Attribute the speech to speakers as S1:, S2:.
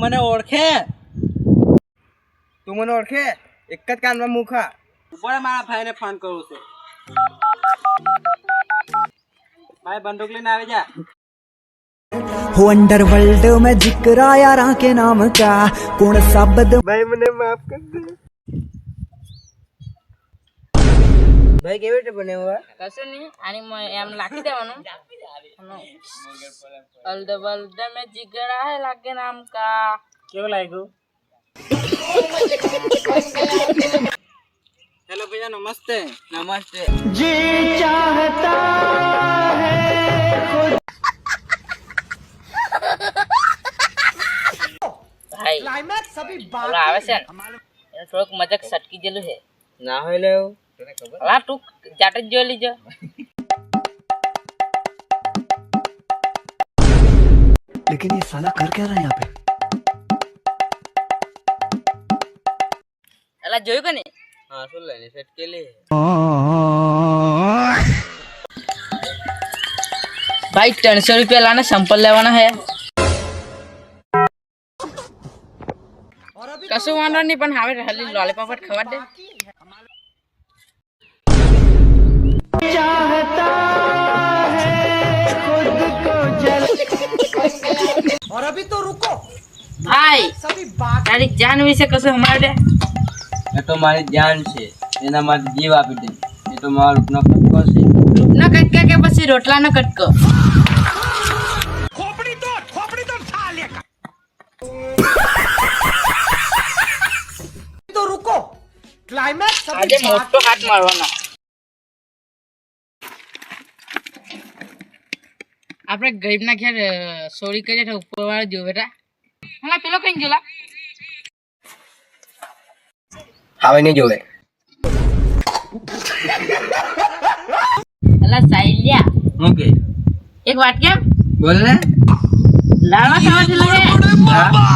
S1: મને ઓળખે?
S2: તું મને ઓળખે? એક જ કાનમાં મુખા.
S1: ઉપર મારા ભાઈને ફોન કરું છું. ભાઈ બંદૂક લઈને આવી જા.
S3: हो अंडरवर्ल्ड में जिक्र यारा के नाम का पूर्ण शब्द
S2: ભાઈ મને માફ કર દે. ભાઈ કેવી રીતે બન્યો હોય?
S4: કશું નહીં આની એમ લાખી દેવાનું અલ્દ બલ્દ મે જીગરા હે લાગે નામ કા.
S1: કેવું લાગ્યું? હેલો ભૈયા, નમસ્તે.
S4: નમસ્તે. ભાઈ ઓલા આવે છે ને એને થોડોક મજાક સટકી જેલું છે.
S2: ના હોય લેવું તને ખબર?
S4: ઓલા તું જાટ જ જોઈ લીજો.
S3: लेकिन ये साला कर क्या रहा है यहाँ पे?
S4: એલા જોયું કે નહીં?
S2: હા શું લઈને સટકે લે.
S4: ભાઈ 300 રૂપિયા લાને સેમ્પલ લેવાના હે. કશું વાંધો નહીં પણ હવે ખાલી લોલીપોપ જ ખવા દે.
S3: और अभी तो रुको
S4: ભાઈ
S3: सभी बात
S4: તારી જાન વિશે કશું હમાર દે.
S2: એ તો મારી જાન છે, એના માટે જીવ આપી દે. એ તો મારો રૂપનો કટકો છે.
S4: રૂપનો કટકા કે પછી રોટલાનો કટકો?
S3: तो रुको क्लाइमैक्स
S4: આજે મોટો હાથ મારવાનો. આપણે ગરીબના ઘેર ચોરી કરીએ તો ઉપરવાળો જો બેટા. હા પેલો કઈ જોલા
S2: હવે નહીં જોવે.
S4: અલા સાઈલિયા
S2: હું કે
S4: એક વાત કેમ
S2: બોલ ને.
S4: લાડવા ખાવા છે લગે.
S2: હા